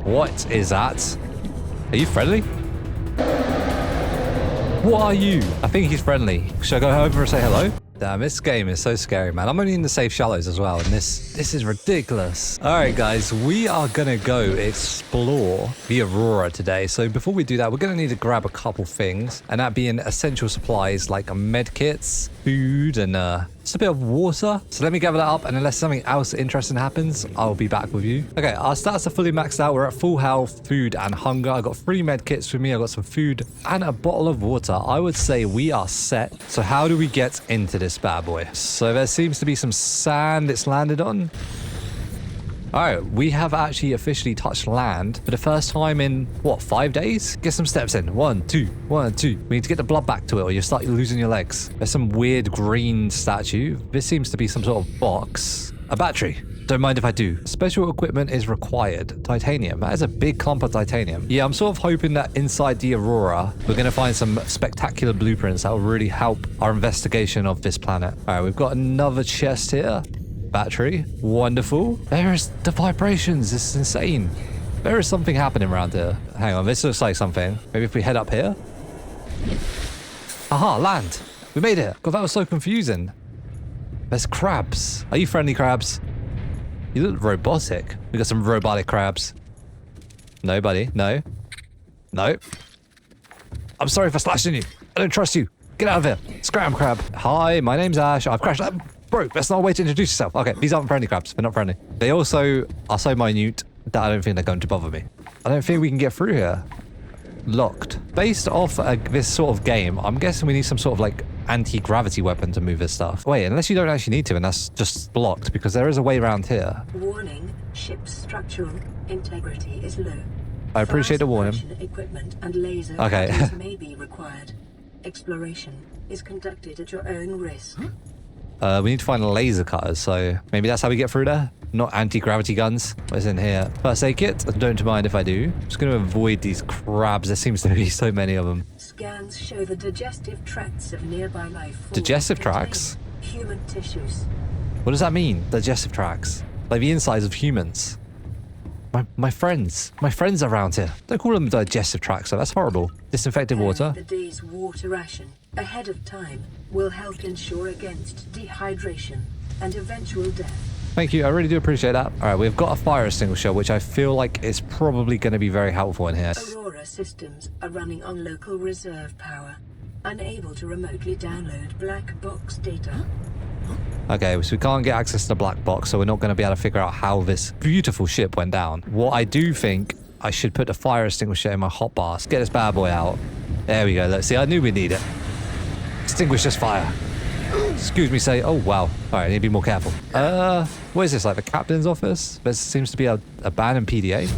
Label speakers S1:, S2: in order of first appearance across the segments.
S1: What is that? Are you friendly? What are you? I think he's friendly. Should I go over and say hello? Damn, this game is so scary, man. I'm only in the safe shallows as well, and this is ridiculous. All right, guys, we are gonna go explore the Aurora today. So before we do that, we're gonna need to grab a couple things, and that being essential supplies like med kits, food, and just a bit of water. So let me gather that up, and unless something else interesting happens, I'll be back with you. Okay, our stats are fully maxed out. We're at full health, food, and hunger. I got 3 med kits with me. I got some food and a bottle of water. I would say we are set. So how do we get into this bad boy? So there seems to be some sand it's landed on. All right, we have actually officially touched land for the first time in, what, 5 days? Get some steps in. 1, 2, 1, 2. We need to get the blood back to it or you start losing your legs. There's some weird green statue. This seems to be some sort of box. A battery. Don't mind if I do. Special equipment is required. Titanium. That is a big clump of titanium. Yeah, I'm sort of hoping that inside the Aurora, we're going to find some spectacular blueprints that will really help our investigation of this planet. All right, we've got another chest here. Battery. Wonderful. There's the vibrations. This is insane. There is something happening around here. Hang on, this looks like something. Maybe if we head up here. Aha, land. We made it. God, that was so confusing. There's crabs. Are you friendly, crabs? You look robotic. We got some robotic crabs. No, buddy. No. No. I'm sorry for slashing you. I don't trust you. Get out of here. Scram crab. Hi, my name's Ash. I've crashed. Bro, that's not a way to introduce yourself. Okay, these aren't friendly crabs. They're not friendly. They also are so minute that I don't think they're going to bother me. I don't think we can get through here. Locked. Based off this sort of game, I'm guessing we need some sort of like anti-gravity weapon to move this stuff. Wait, unless you don't actually need to, and that's just blocked, because there is a way around here.
S2: Warning, ship's structural integrity is low.
S1: I appreciate the warning.
S2: Equipment and laser
S1: okay.
S2: may be required. Exploration is conducted at your own risk.
S1: We need to find laser cutters, so maybe that's how we get through there. Not anti-gravity guns. What's in here? First aid kit. Don't mind if I do. Just going to avoid these crabs. There seems to be so many of them.
S2: Scans show the digestive tracts of nearby life forms.
S1: Digestive tracts?
S2: Human tissues.
S1: What does that mean? Digestive tracts? Like the insides of humans. My friends. My friends are around here. Don't call them digestive tracts, so that's horrible. Disinfected water.
S2: The day's water ration ahead of time will help ensure against dehydration and eventual death.
S1: Thank you. I really do appreciate that. All right, we've got a fire extinguisher, which I feel like is probably going to be very helpful in here.
S2: Aurora systems are running on local reserve power, unable to remotely download black box data.
S1: Okay, so we can't get access to the black box, so we're not going to be able to figure out how this beautiful ship went down. What I do think, I should put the fire extinguisher in my hotbar. Let's get this bad boy out. There we go. Let's see. I knew we'd need it. Extinguish this fire. Excuse me, say. Oh, wow. All right, I need to be more careful. What is this, like the captain's office? There seems to be a abandoned PDA.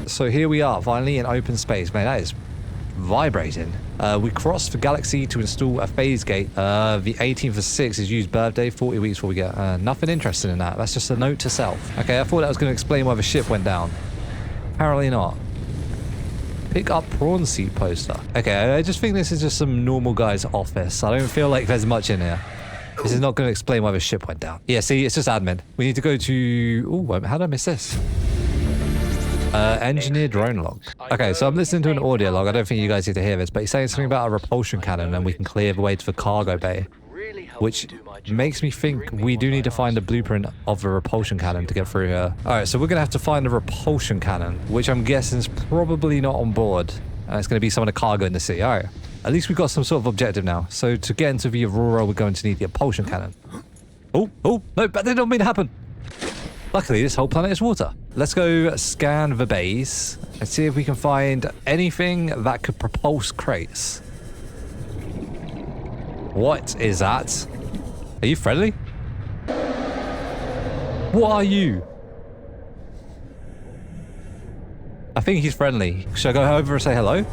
S1: So here we are, finally in open space. Man, that is vibrating. We crossed the galaxy to install a phase gate. The 18th of 6th is used birthday, 40 weeks before we get. Nothing interesting in that. That's just a note to self. Okay, I thought that was going to explain why the ship went down. Apparently not. Pick up prawn seat poster. Okay, I just think this is just some normal guy's office. I don't feel like there's much in here. This is not going to explain why the ship went down. Yeah, see, it's just admin. We need to go to... Oh, how did I miss this? Engineer drone log. Okay, so I'm listening to an audio log. I don't think you guys need to hear this, but he's saying something about a repulsion cannon and we can clear the way to the cargo bay, which makes me think we do need to find the blueprint of the repulsion cannon to get through here. All right, so we're going to have to find the repulsion cannon, which I'm guessing is probably not on board, and it's going to be some of the cargo in the sea. All right, at least we've got some sort of objective now. So to get into the Aurora, we're going to need the repulsion cannon. Oh, no, that did not mean to happen. Luckily, this whole planet is water. Let's go scan the bays and see if we can find anything that could propulse crates. What is that? Are you friendly? What are you? I think he's friendly. Should I go over and say hello?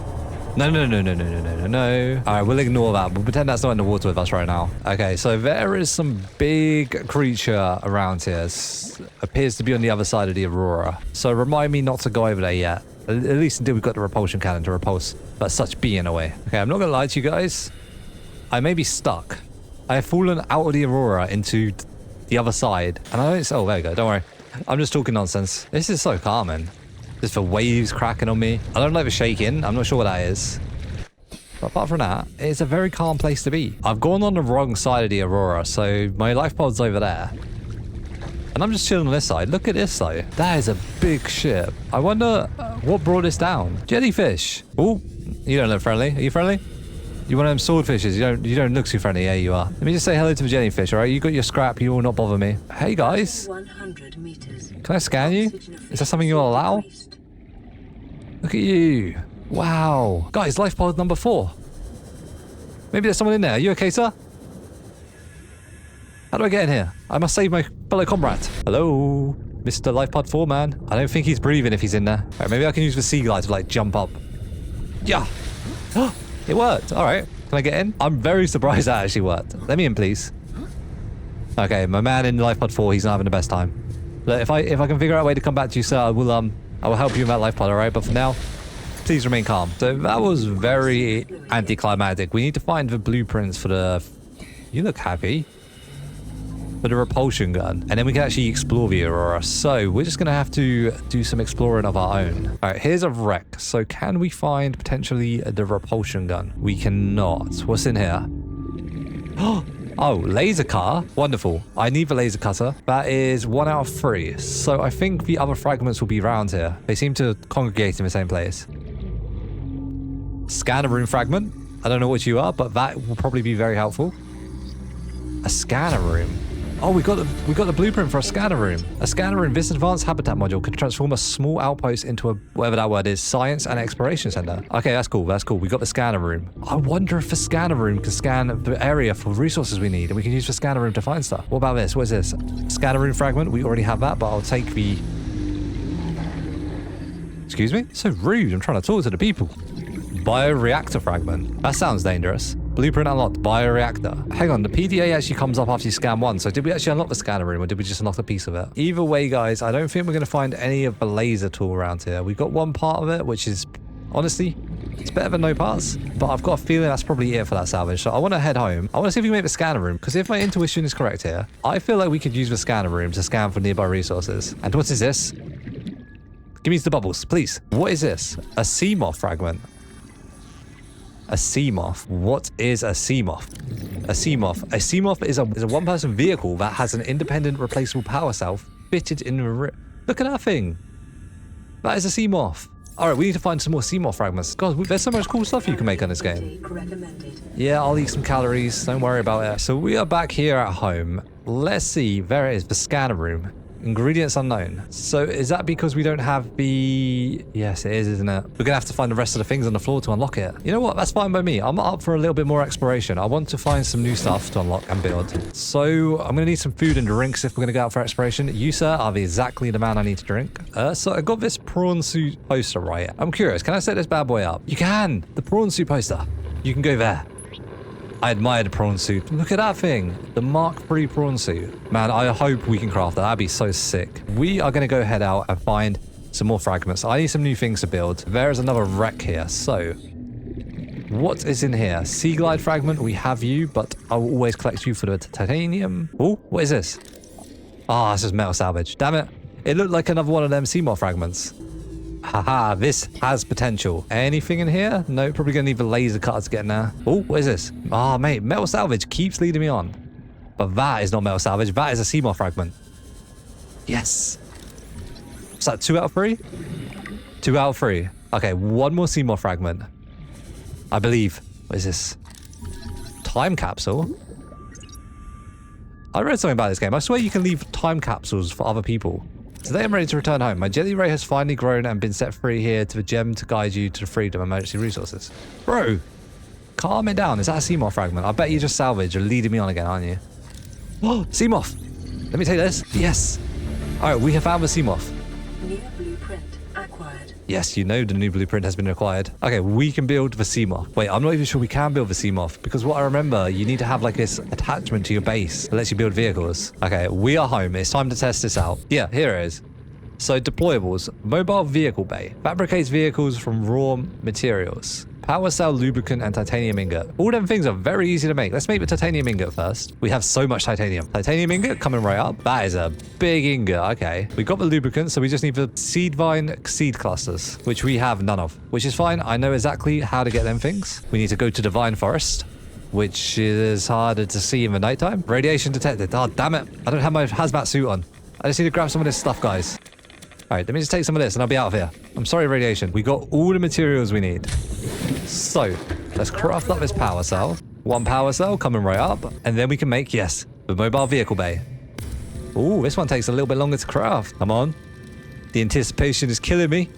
S1: No. All right, we'll ignore that. We'll pretend that's not in the water with us right now. Okay, so there is some big creature around here. Appears to be on the other side of the Aurora. So remind me not to go over there yet. At least until we've got the repulsion cannon to repulse but such being away. Okay, I'm not going to lie to you guys. I may be stuck. I have fallen out of the Aurora into the other side. And I don't... Oh, there we go. Don't worry. I'm just talking nonsense. This is so calming. Just the waves cracking on me. I don't like the shaking. I'm not sure what that is. But apart from that, it's a very calm place to be. I've gone on the wrong side of the Aurora, so my life pod's over there. And I'm just chilling on this side. Look at this though. That is a big ship. I wonder what brought this down. Jellyfish. Oh, you don't look friendly. Are you friendly? You one of them swordfishes. You don't look too friendly. Yeah, you are. Let me just say hello to the jellyfish, all right? You got your scrap. You will not bother me. Hey guys.
S2: 100 meters. Can
S1: I scan you? Is that something you'll allow? Look at you. Wow. Guys, life pod number 4. Maybe there's someone in there. Are you okay, sir? How do I get in here? I must save my fellow comrade. Hello, Mr. Lifepod 4 man. I don't think he's breathing if he's in there. All right, maybe I can use the sea glide to like jump up. Yeah. It worked. All right. Can I get in? I'm very surprised that actually worked. Let me in, please. Okay, my man in Lifepod 4, he's not having the best time. Look, if I can figure out a way to come back to you, sir, I will help you in that Lifepod, all right? But for now, please remain calm. So that was very anticlimactic. We need to find the blueprints for the... You look happy. For the repulsion gun. And then we can actually explore the Aurora. So we're just going to have to do some exploring of our own. All right, here's a wreck. So can we find potentially the repulsion gun? We cannot. What's in here? Oh, laser cutter. Wonderful. I need the laser cutter. That is 1 out of 3. So I think the other fragments will be around here. They seem to congregate in the same place. Scanner room fragment. I don't know what you are, but that will probably be very helpful. A scanner room. Oh, we got the blueprint for a scanner room. A scanner room. This advanced habitat module can transform a small outpost into a, whatever that word is, science and exploration center. Okay, that's cool. That's cool. We got the scanner room. I wonder if the scanner room can scan the area for resources we need, and we can use the scanner room to find stuff. What about this? What is this? Scanner room fragment. We already have that, but I'll take the... Excuse me? So rude. I'm trying to talk to the people. Bioreactor fragment. That sounds dangerous. Blueprint unlocked. Bioreactor. Hang on, the PDA actually comes up after you scan 1. So did we actually unlock the scanner room, or did we just unlock a piece of it? Either way, guys, I don't think we're going to find any of the laser tool around here. We got one part of it, which is, honestly, it's better than no parts. But I've got a feeling that's probably it for that salvage. So I want to head home. I want to see if we can make the scanner room, because if my intuition is correct here, I feel like we could use the scanner room to scan for nearby resources. And what is this? Give me the bubbles, please. What is this? A Seamoth fragment. A Seamoth. What is a Seamoth? A Seamoth. A Seamoth is a one-person vehicle that has an independent replaceable power cell fitted in the rear. Look at that thing. That is a Seamoth. All right, we need to find some more Seamoth fragments. God, there's so much cool stuff you can make on this game. Yeah, I'll eat some calories. Don't worry about it. So we are back here at home. Let's see. There it is, the scanner room. Ingredients unknown. So is that because we don't have the... Yes, it is, isn't it? We're gonna have to find the rest of the things on the floor to unlock it. You know what? That's fine by me. I'm up for a little bit more exploration. I want to find some new stuff to unlock and build. So I'm gonna need some food and drinks if we're gonna go out for exploration. You, sir, are exactly the man I need to drink. So I got this prawn suit poster right. I'm curious. Can I set this bad boy up? You can. The prawn suit poster. You can go there. I admire the prawn suit. Look at that thing. The Mark III prawn suit. Man, I hope we can craft that. That'd be so sick. We are going to go head out and find some more fragments. I need some new things to build. There is another wreck here. So, what is in here? Sea glide fragment. We have you, but I will always collect you for the titanium. Oh, what is this? Ah, this is metal salvage. Damn it. It looked like another one of them Seamoth fragments. Haha, this has potential. Anything in here? No, probably gonna need the laser cutter to get in there. Oh, what is this? Ah, mate, metal salvage keeps leading me on. But that is not metal salvage. That is a Seamoth fragment. Yes. What's that, 2 out of 3? 2 out of 3. Okay, one more Seamoth fragment. I believe. What is this? Time capsule? I read something about this game. I swear you can leave time capsules for other people. Today I'm ready to return home. My jelly ray has finally grown and been set free here to the gem to guide you to the freedom of emergency resources. Bro, calm it down. Is that a Seamoth fragment? I bet you just salvage. You're leading me on again, aren't you? Oh, Seamoth. Let me take this. Yes. All right, we have found the Seamoth.
S2: New blueprint acquired.
S1: Yes, you know the new blueprint has been acquired. Okay, we can build the Seamoth. Wait, I'm not even sure we can build the Seamoth because what I remember, you need to have like this attachment to your base that lets you build vehicles. Okay, we are home. It's time to test this out. Yeah, here it is. So deployables, mobile vehicle bay, fabricates vehicles from raw materials. Power cell, lubricant, and titanium ingot. All them things are very easy to make. Let's make the titanium ingot first. We have so much titanium. Titanium ingot coming right up. That is a big ingot. Okay. We got the lubricant, so we just need the seed vine seed clusters, which we have none of, which is fine. I know exactly how to get them things. We need to go to the vine forest, which is harder to see in the nighttime. Radiation detected. Oh, damn it. I don't have my hazmat suit on. I just need to grab some of this stuff, guys. All right, let me just take some of this and I'll be out of here. I'm sorry, radiation. We got all the materials we need. So, let's craft up this power cell. One power cell coming right up. And then we can make, yes, the mobile vehicle bay. Ooh, this one takes a little bit longer to craft. Come on. The anticipation is killing me.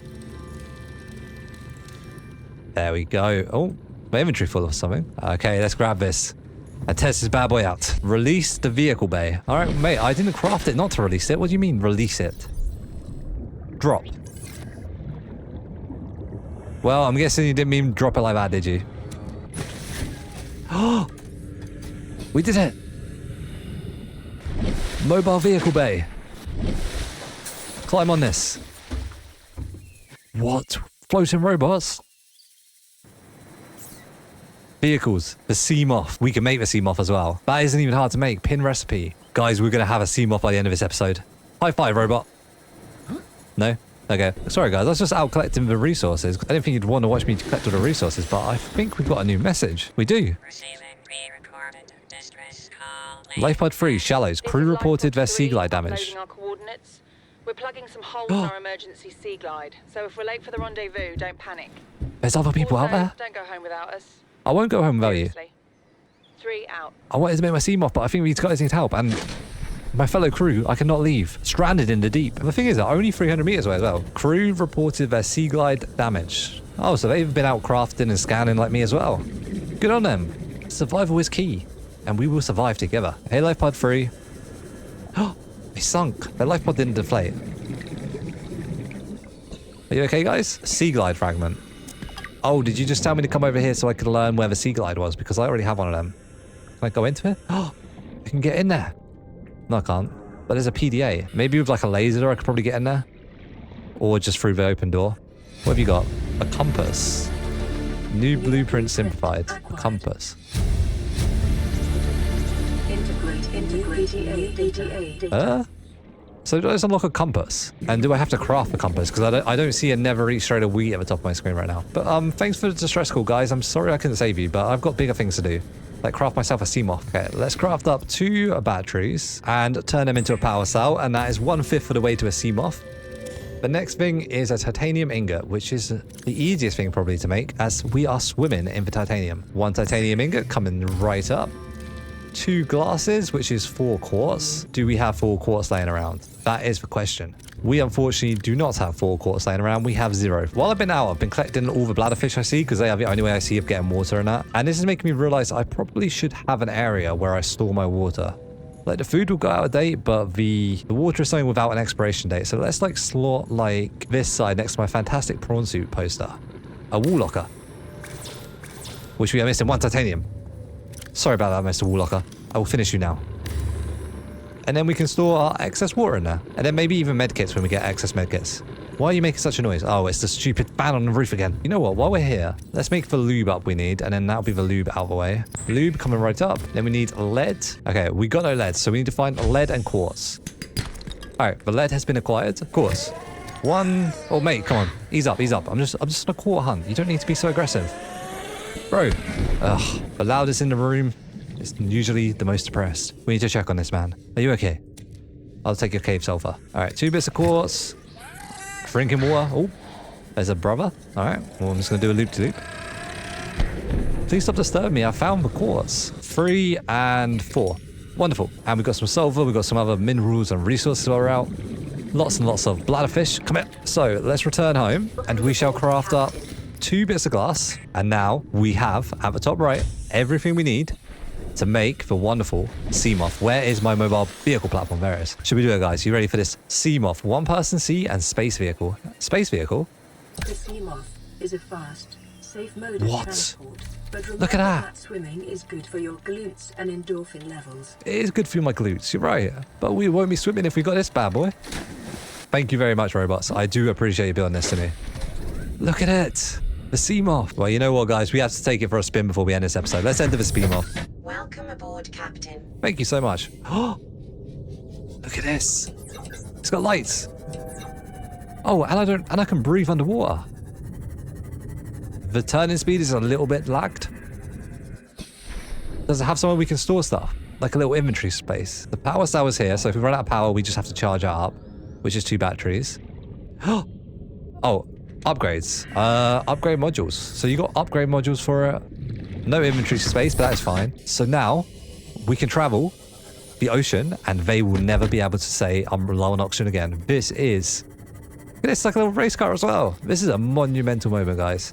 S1: There we go. Oh, my inventory full of something. Okay, let's grab this and test this bad boy out. Release the vehicle bay. All right, mate, I didn't craft it not to release it. What do you mean, release it? Drop. Well, I'm guessing you didn't mean drop it like that, did you? Oh, we did it. Mobile vehicle bay. Climb on this. What? Floating robots? Vehicles. The Seamoth. We can make the Seamoth as well. That isn't even hard to make. Pin recipe. Guys, we're going to have a Seamoth by the end of this episode. High five, robot. No? Okay. Sorry, guys. I was just out collecting the resources. I didn't think you'd want to watch me collect all the resources, but I think we've got a new message. We do. Lifepod 3, shallows. Crew reported their sea glide damage.
S3: We're plugging some holes in our emergency sea glide, so if we're late for the rendezvous, don't panic.
S1: There's other people out there.
S3: Don't go home without us.
S1: I won't go home without you.
S3: 3 out.
S1: I wanted to make my Seamoth, but I think these guys need help, and my fellow crew, I cannot leave. Stranded in the deep. And the thing is, they're only 300 meters away as well. Crew reported their sea glide damage. Oh, so they've been out crafting and scanning like me as well. Good on them. Survival is key, and we will survive together. Hey, Lifepod 3. Oh, they sunk. Their Lifepod didn't deflate. Are you okay, guys? Sea glide fragment. Oh, did you just tell me to come over here so I could learn where the sea glide was? Because I already have one of them. Can I go into it? Oh, I can get in there. No, I can't. But there's a PDA. Maybe with like a laser I could probably get in there. Or just through the open door. What have you got? A compass. New blueprint simplified. A compass. So do I just unlock a compass? And do I have to craft a compass? Because I don't see a never eat straight a wheat at the top of my screen right now. But thanks for the distress call, guys. I'm sorry I couldn't save you, but I've got bigger things to do. Like craft myself a Seamoth. Okay, let's craft up 2 batteries and turn them into a power cell. And that is 1/5 of the way to a Seamoth. The next thing is a titanium ingot, which is the easiest thing probably to make as we are swimming in the titanium. 1 titanium ingot coming right up. 2 glasses, which is 4 quartz. Do we have 4 quartz laying around? That is the question. We unfortunately do not have 4 quartz laying around. We have 0. While I've been out, I've been collecting all the bladderfish I see because they are the only way I see of getting water and that. And this is making me realize I probably should have an area where I store my water. Like the food will go out of date, but the water is something without an expiration date. So let's like slot like this side next to my fantastic prawn suit poster. A wall locker. Which we are missing 1 titanium. Sorry about that, Mr. Wall Locker. I will finish you now. And then we can store our excess water in there. And then maybe even medkits when we get excess medkits. Why are you making such a noise? Oh, it's the stupid fan on the roof again. You know what? While we're here, let's make the lube up we need. And then that'll be the lube out of the way. Lube coming right up. Then we need lead. Okay, we got no lead. So we need to find lead and quartz. All right, the lead has been acquired. Of course. 1... Oh, mate, come on. Ease up, ease up. I'm just on a quarter hunt. You don't need to be so aggressive. Bro. Ugh. The loudest in the room is usually the most depressed. We need to check on this man. Are you okay? I'll take your cave sulfur. All right, 2 bits of quartz. Drinking water. Oh, there's a brother. All right, well, I'm just going to do a loop-to-loop. Please stop disturbing me. I found the quartz. 3 and 4. Wonderful. And we've got some sulfur. We've got some other minerals and resources while we're out. Lots and lots of bladderfish. Come here. So let's return home and we shall craft up 2 bits of glass. And now we have, at the top right, everything we need to make the wonderful Seamoth. Where is my mobile vehicle platform? There it is. Should we do it, guys? You ready for this? Seamoth, 1-person sea and space vehicle. Space vehicle?
S2: The Seamoth is a fast, safe mode of transport. But
S1: look at that.
S2: Swimming is good for your glutes and endorphin levels.
S1: It is good for my glutes, you're right. But we won't be swimming if we got this bad boy. Thank you very much, robots. I do appreciate you building this to me. Look at it. The Seamoth. Well, you know what, guys? We have to take it for a spin before we end this episode. Let's enter the Seamoth.
S2: Welcome aboard, Captain.
S1: Thank you so much. Oh, look at this. It's got lights. Oh, and I can breathe underwater. The turning speed is a little bit lagged. Does it have somewhere we can store stuff? Like a little inventory space. The power cell is here, so if we run out of power, we just have to charge it up, which is 2 batteries. Oh, upgrades. Upgrade modules. So you got upgrade modules for it. No inventory space, but that is fine. So now we can travel the ocean and they will never be able to say I'm low on oxygen again. This is... Look at this, like a little race car as well. This is a monumental moment, guys.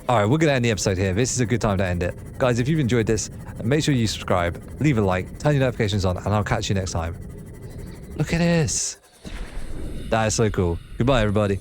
S1: Alright, we're going to end the episode here. This is a good time to end it. Guys, if you've enjoyed this, make sure you subscribe, leave a like, turn your notifications on, and I'll catch you next time. Look at this. That is so cool. Goodbye, everybody.